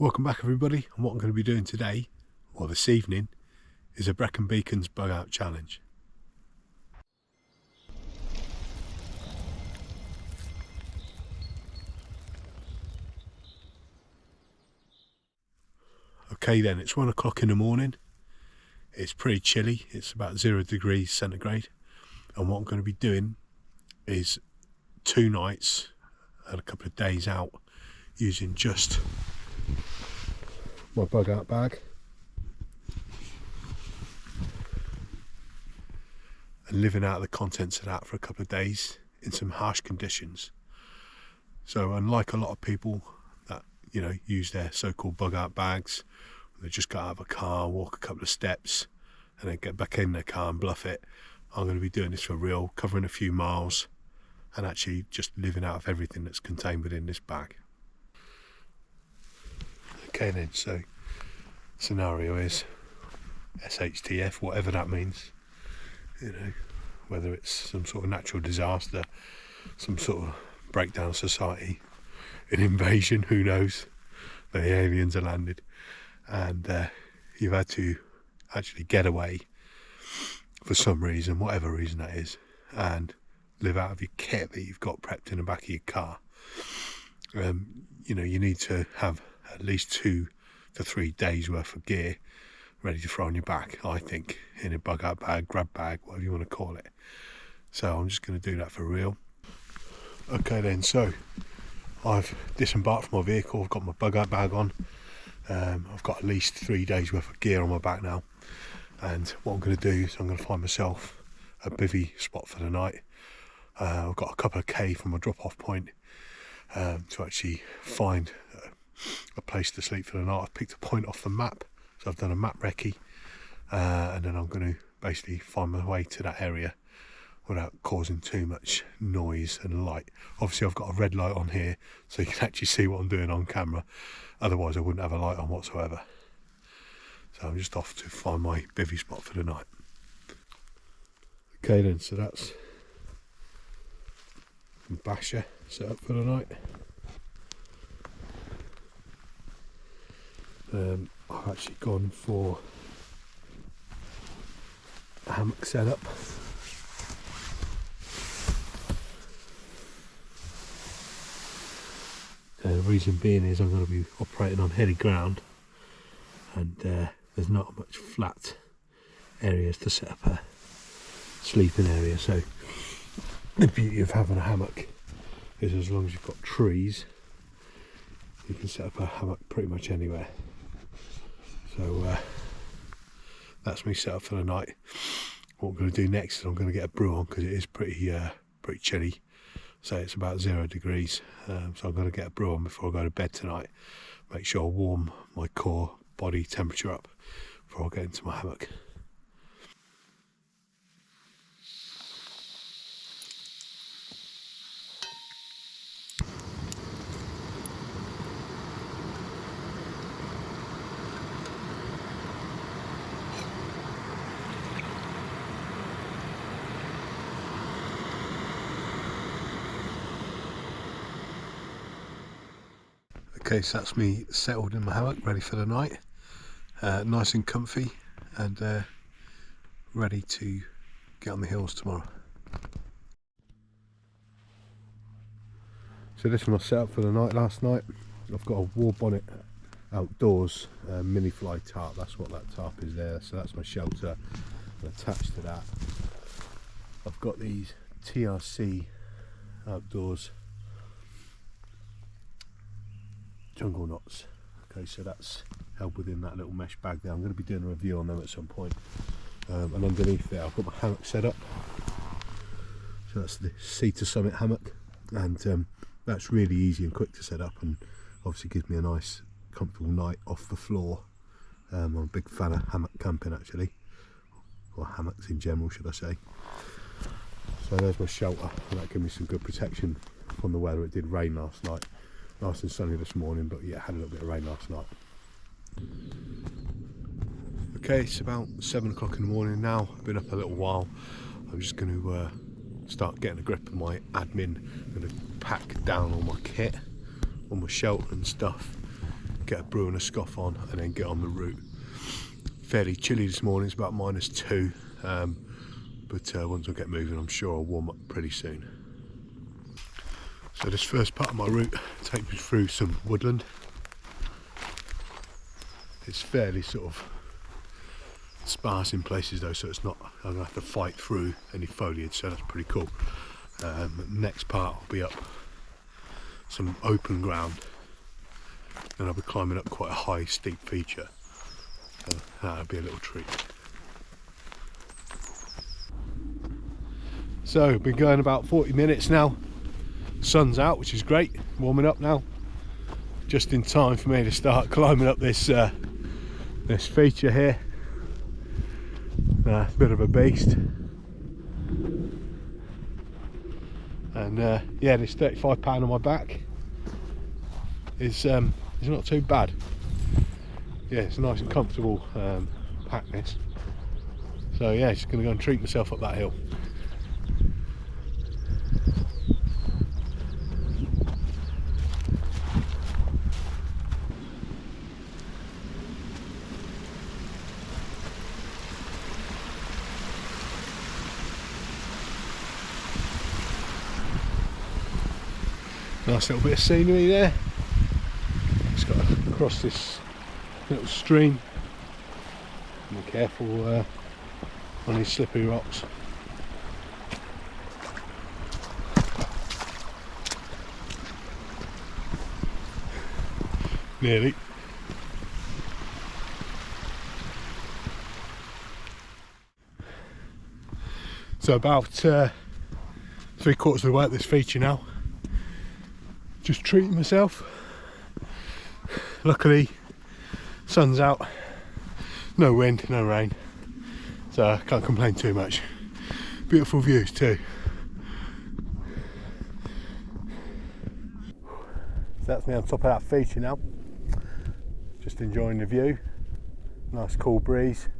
Welcome back everybody, and what I'm going to be doing today, or this evening, is a Brecon Beacons bug out challenge. Okay then, it's 1 o'clock in the morning, it's pretty chilly, it's about 0 degrees centigrade, and what I'm going to be doing is 2 nights and a couple of days out using just my bug out bag and living out the contents of that for a couple of days in some harsh conditions. So unlike a lot of people that, you know, use their so-called bug out bags, they just get out of a car, walk a couple of steps and then get back in their car and bluff it, I'm going to be doing this for real, covering a few miles and actually just living out of everything that's contained within this bag. Okay then, so scenario is SHTF, whatever that means, you know, whether it's some sort of natural disaster, some sort of breakdown of society, an invasion, who knows, the aliens are landed and you've had to actually get away for some reason, whatever reason that is, and live out of your kit that you've got prepped in the back of your car. You know, you need to have at least 2 to 3 days worth of gear ready to throw on your back, I think, in a bug out bag, grab bag, whatever you want to call it. So I'm just going to do that for real. Okay then, so I've disembarked from my vehicle, I've got my bug out bag on, I've got at least 3 days worth of gear on my back now, and what I'm going to do is I'm going to find myself a bivvy spot for the night. I've got a couple of K from my drop off point to actually find a place to sleep for the night. I've picked a point off the map, so I've done a map recce, and then I'm going to basically find my way to that area without causing too much noise and light. Obviously I've got a red light on here so you can actually see what I'm doing on camera, otherwise I wouldn't have a light on whatsoever. So I'm just off to find my bivvy spot for the night. Okay then, so that's Basha set up for the night. I've actually gone for a hammock setup. The reason being is I'm going to be operating on hilly ground, and there's not much flat areas to set up a sleeping area. So the beauty of having a hammock is as long as you've got trees, you can set up a hammock pretty much anywhere. So that's me set up for the night. What I'm going to do next is I'm going to get a brew on, because it is pretty chilly. So it's about 0 degrees, so I'm going to get a brew on before I go to bed tonight. Make sure I warm my core body temperature up before I get into my hammock. Okay, so that's me settled in my hammock, ready for the night, nice and comfy, and ready to get on the hills tomorrow. So this was my setup for the night last night. I've got a war bonnet outdoors, Minifly tarp, that's what that tarp is there, so that's my shelter. And attached to that I've got these TRC outdoors jungle knots. Okay, so that's held within that little mesh bag there. I'm going to be doing a review on them at some point. And underneath there I've got my hammock set up. So that's the Sea to Summit hammock, and that's really easy and quick to set up, and obviously gives me a nice comfortable night off the floor. I'm a big fan of hammock camping actually, or hammocks in general should I say. So there's my shelter, and that gives me some good protection from the weather. It did rain last night, nice and sunny this morning, but yeah, had a little bit of rain last night. Okay, it's about 7 o'clock in the morning now. I've been up a little while. I'm just going to start getting a grip of my admin. I'm going to pack down all my kit, all my shelter and stuff, get a brew and a scoff on, and then get on the route. Fairly chilly this morning, it's about -2, but once I get moving, I'm sure I'll warm up pretty soon. So this first part of my route takes me through some woodland. It's fairly sort of sparse in places though, so it's not, I'm gonna have to fight through any foliage, so that's pretty cool. Next part will be up some open ground, and I'll be climbing up quite a high steep feature, so that'll be a little treat. So been going about 40 minutes now, sun's out, which is great, warming up now, just in time for me to start climbing up this this feature here. It's a bit of a beast, and yeah, this 35 pound on my back is not too bad. Yeah, it's nice and comfortable pack this. So yeah, just going to go and treat myself up that hill. Nice little bit of scenery there. Just got to cross this little stream. Be careful on these slippery rocks. Nearly. So about 3/4 of the way up this feature now. Just treating myself. Luckily, sun's out, no wind, no rain, so I can't complain too much. Beautiful views too. So that's me on top of that feature now. Just enjoying the view. Nice cool breeze.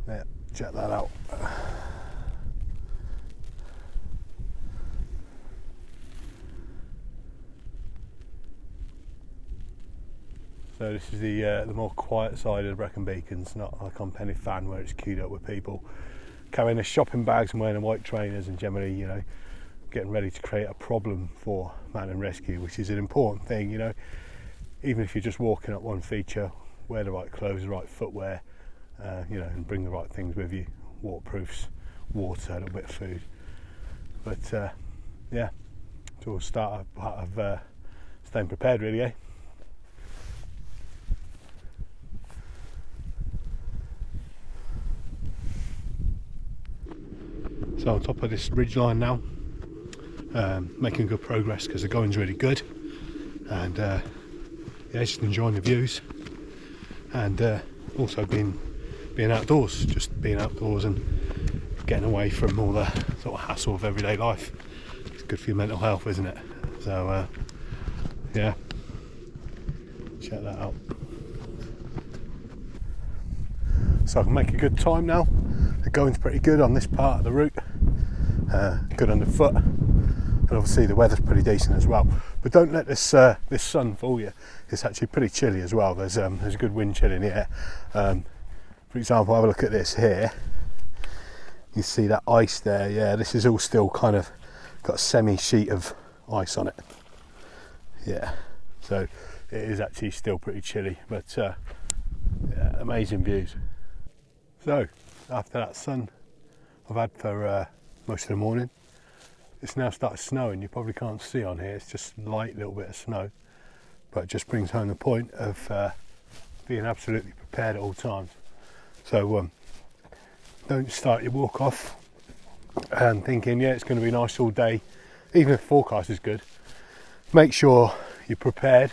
Yeah, check that out. So this is the more quiet side of the Brecon Beacons, not like on Penny Fan where it's queued up with people carrying their shopping bags and wearing their white trainers and generally, you know, getting ready to create a problem for mountain rescue, which is an important thing, you know. Even if you're just walking up one feature, wear the right clothes, the right footwear, you know, and bring the right things with you, waterproofs, water, a little bit of food. But yeah, it's all part of staying prepared really, eh? So on top of this ridgeline now, making good progress because the going's really good, and yeah, just enjoying the views, and also being outdoors, just being outdoors and getting away from all the sort of hassle of everyday life. It's good for your mental health, isn't it? So yeah, check that out. So I can make a good time now. The going's pretty good on this part of the route, good underfoot, and obviously the weather's pretty decent as well. But don't let this this sun fool you. It's actually pretty chilly as well. There's a good wind chill in the air. For example, have a look at this here. You see that ice there? Yeah, this is all still kind of got a semi sheet of ice on it. Yeah, so it is actually still pretty chilly, but yeah, amazing views. So after that sun I've had for most of the morning, it's now started snowing. You probably can't see on here, it's just light little bit of snow, but it just brings home the point of being absolutely prepared at all times. So don't start your walk off and thinking, yeah, it's going to be nice all day, even if the forecast is good. Make sure you're prepared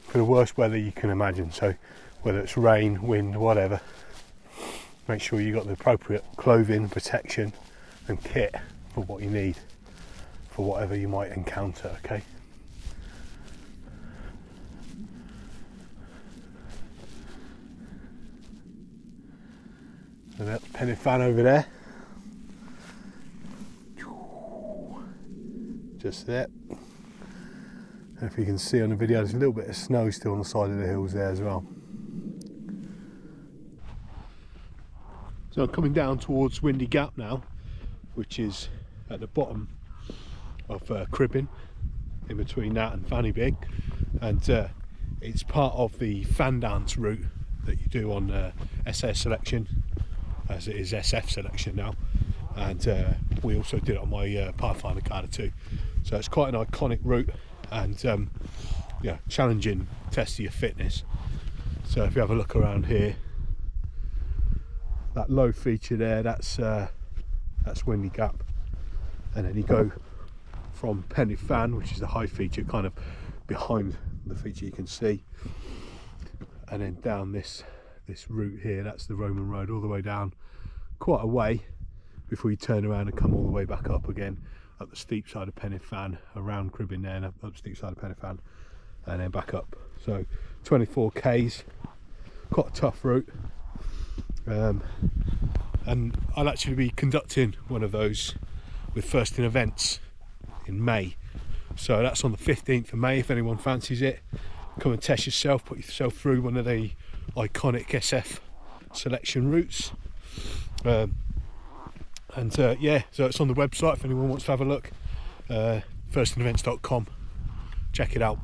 for the worst weather you can imagine. So whether it's rain, wind, whatever, make sure you got the appropriate clothing, protection and kit for what you need for whatever you might encounter, okay? So that's Penny Fan over there. Just there. If you can see on the video, there's a little bit of snow still on the side of the hills there as well. So I'm coming down towards Windy Gap now, which is at the bottom of Cribbin, in between that and Fanny Big, and it's part of the Fan Dance route that you do on SAS selection, as it is SF selection now, and we also did it on my Pathfinder Carter too. So it's quite an iconic route, and yeah, challenging test of your fitness. So if you have a look around here, that low feature there, that's Windy Gap, and then you go from Penny Fan, which is the high feature, kind of behind the feature you can see, and then down this route here, that's the Roman road, all the way down quite a way before you turn around and come all the way back up again up the steep side of Penny Fan, around Cribbin there, and up the steep side of Penny Fan, and then back up. So 24 k's, quite a tough route. And I'll actually be conducting one of those with First in Events in May, so that's on the 15th of May. If anyone fancies it, come and test yourself, put yourself through one of the iconic SF selection routes, and yeah, so it's on the website if anyone wants to have a look, firstinevents.com, check it out.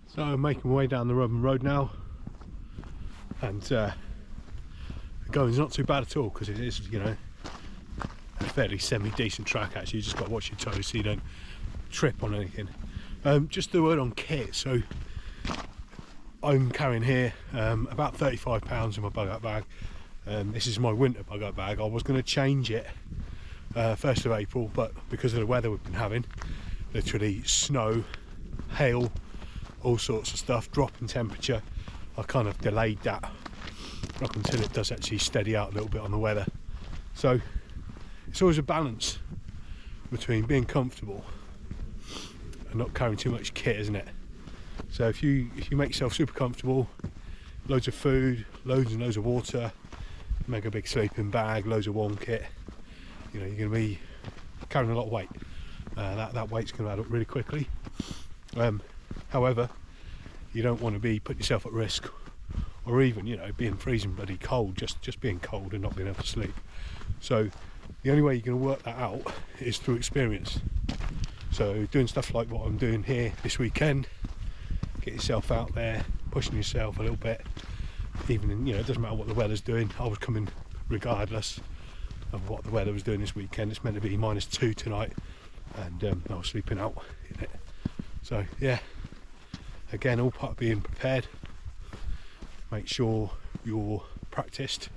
So I'm making my way down the Roman road now, and the going's not too bad at all, because it is, you know, a fairly semi-decent track actually. You just got to watch your toes so you don't trip on anything. Just the word on kit. So I'm carrying here about 35 pounds in my bug-out bag. This is my winter bug-out bag. I was going to change it 1st of April, but because of the weather we've been having, literally snow, hail, all sorts of stuff, drop in temperature, I kind of delayed that up until it does actually steady out a little bit on the weather. So it's always a balance between being comfortable and not carrying too much kit, isn't it? So if you make yourself super comfortable, loads of food, loads and loads of water, make a big sleeping bag, loads of warm kit, you know, you're going to be carrying a lot of weight. That weight's going to add up really quickly. However, you don't want to be putting yourself at risk, or even, you know, being freezing bloody cold, just being cold and not being able to sleep. So the only way you're going to work that out is through experience. So doing stuff like what I'm doing here this weekend, get yourself out there, pushing yourself a little bit, even in, you know, it doesn't matter what the weather's doing. I was coming regardless of what the weather was doing this weekend. It's meant to be -2 tonight, and I was sleeping out in it. So yeah, again, all part of being prepared. Make sure you're practiced,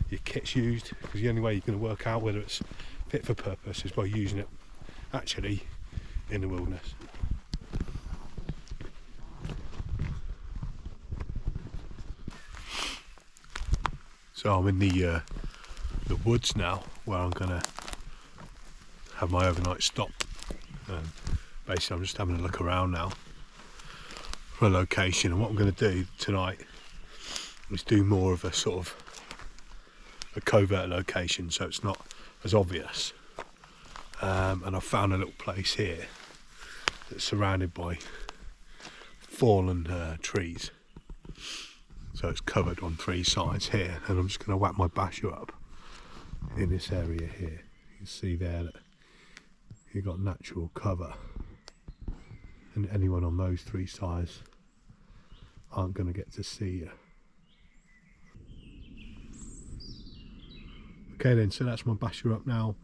your kit's used, because the only way you're going to work out whether it's fit for purpose is by using it actually in the wilderness. So I'm in the woods now, where I'm going to have my overnight stop. Basically I'm just having a look around now for a location, and what I'm going to do tonight is do more of a sort of a covert location, so it's not as obvious. And I've found a little place here that's surrounded by fallen trees, so it's covered on 3 sides here, and I'm just going to whack my Basha up in this area here. You can see there that you've got natural cover, and anyone on those 3 sides aren't going to get to see you. Okay then, so that's my Basha up now.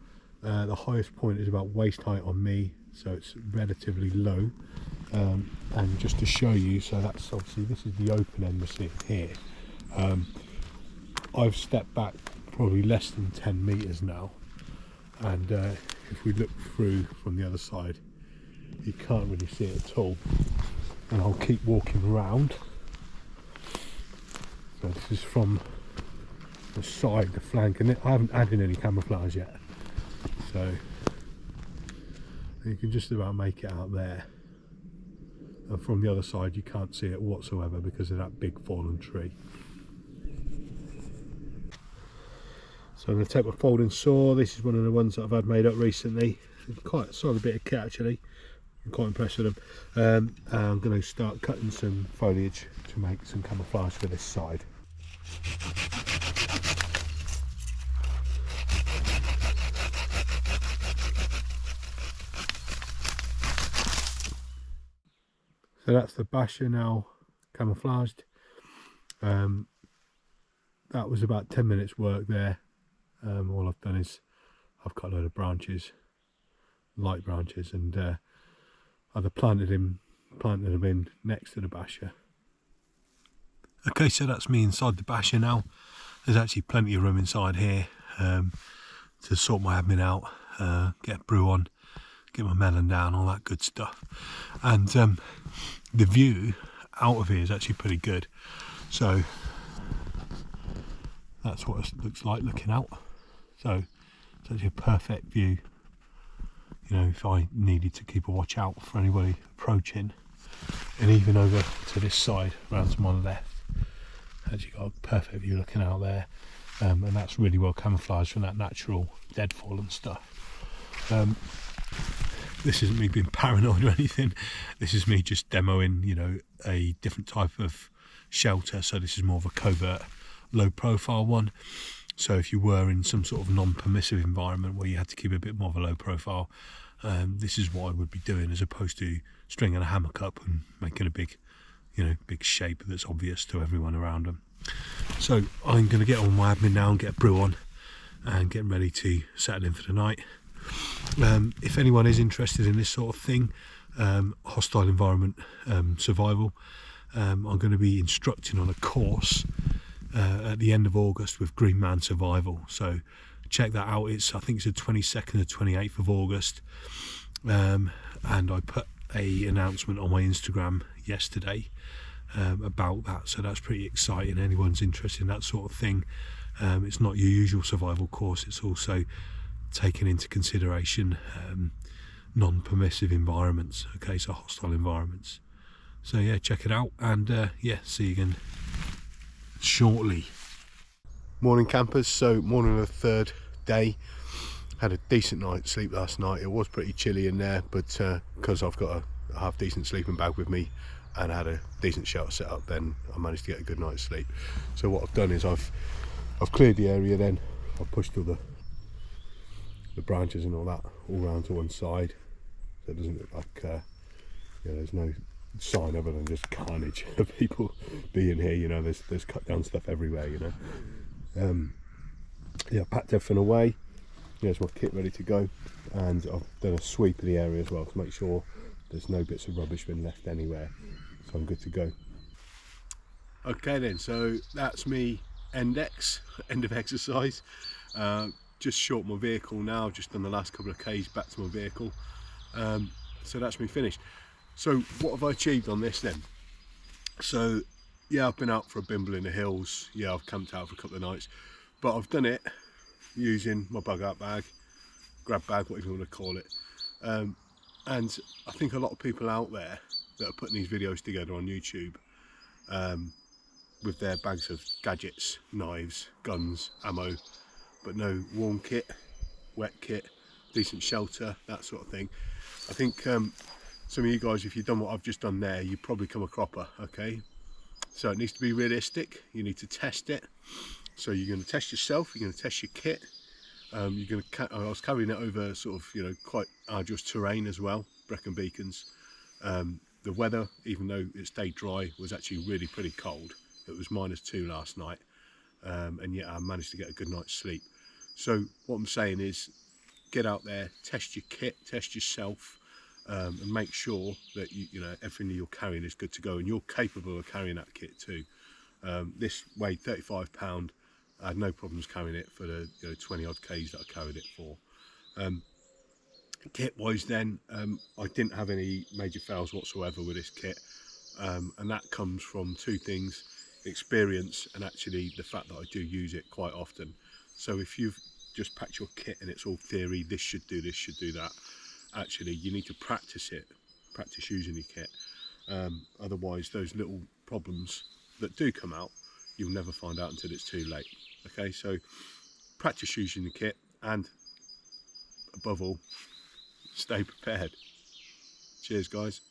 The highest point is about waist height on me, so it's relatively low. And just to show you, so that's obviously, this is the open end we're seeing here. I've stepped back probably less than 10 meters now, and if we look through from the other side, you can't really see it at all. And I'll keep walking around. So this is from the side, the flank, and I haven't added any camouflage yet, so you can just about make it out there. And from the other side you can't see it whatsoever because of that big fallen tree. So I'm going to take my folding saw. This is one of the ones that I've had made up recently. It's quite a solid bit of kit actually. I'm quite impressed with them. I'm going to start cutting some foliage to make some camouflage for this side. So that's the Basha now camouflaged. That was about 10 minutes work there. All I've done is I've cut a load of branches, light branches, and either planted them in next to the Basha. Okay, so that's me inside the Basha now. There's actually plenty of room inside here to sort my admin out, get a brew on, get my melon down, all that good stuff. And the view out of here is actually pretty good. So that's what it looks like looking out. So it's actually a perfect view. You know, if I needed to keep a watch out for anybody approaching, and even over to this side, around to my left, actually got a perfect view looking out there, and that's really well camouflaged from that natural deadfall and stuff. This isn't me being paranoid or anything. This is me just demoing, you know, a different type of shelter. So this is more of a covert, low profile one. So if you were in some sort of non-permissive environment where you had to keep a bit more of a low profile, this is what I would be doing, as opposed to stringing a hammock up and making a big, you know, big shape that's obvious to everyone around them. So I'm going to get on my admin now and get a brew on and get ready to settle in for the night. If anyone is interested in this sort of thing, hostile environment survival, I'm going to be instructing on a course at the end of August with Greenman survival, so check that out. I think it's the 22nd or 28th of August, and I put a announcement on my Instagram yesterday about that, so that's pretty exciting. Anyone's interested in that sort of thing, it's not your usual survival course, it's also taking into consideration non-permissive environments, okay, so hostile environments. So yeah, check it out, and yeah, see you again shortly. Morning campers, so morning of the third day. Had a decent night's sleep last night. It was pretty chilly in there, but because I've got a half decent sleeping bag with me and I had a decent shelter set up, then I managed to get a good night's sleep. So what I've done is I've cleared the area, then I've pushed all the branches and all that all round to one side, so it doesn't look like you know, there's no sign other than just carnage of people being here. You know, there's cut down stuff everywhere, you know. Yeah, packed everything away. There's my kit ready to go, and I've done a sweep of the area as well to make sure there's no bits of rubbish been left anywhere, so I'm good to go. Okay then, so that's me end of exercise. Just short my vehicle now, just done the last couple of Ks back to my vehicle, so that's me finished. So what have I achieved on this then? So yeah, I've been out for a bimble in the hills, yeah, I've camped out for a couple of nights, but I've done it using my bug out bag, grab bag, whatever you want to call it, and I think a lot of people out there that are putting these videos together on YouTube with their bags of gadgets, knives, guns, ammo, but no warm kit, wet kit, decent shelter, that sort of thing. I think some of you guys, if you've done what I've just done there, you probably come a cropper, okay? So it needs to be realistic, you need to test it. So you're going to test yourself, you're going to test your kit, I was carrying it over sort of, you know, quite arduous terrain as well, Brecon Beacons. The weather, even though it stayed dry, was actually really pretty cold. It was -2 last night, and yet I managed to get a good night's sleep. So what I'm saying is, get out there, test your kit, test yourself, and make sure that you know everything that you're carrying is good to go, and you're capable of carrying that kit too. This weighed 35 pounds. I had no problems carrying it for the 20 odd Ks that I carried it for. Kit wise then, I didn't have any major fails whatsoever with this kit, and that comes from two things: experience and actually the fact that I do use it quite often. So if you've just packed your kit and it's all theory, this should do this, should do that, actually you need to practice it, practice using your kit. Otherwise those little problems that do come out, you'll never find out until it's too late. Okay, so practice using the kit, and above all, stay prepared. Cheers, guys.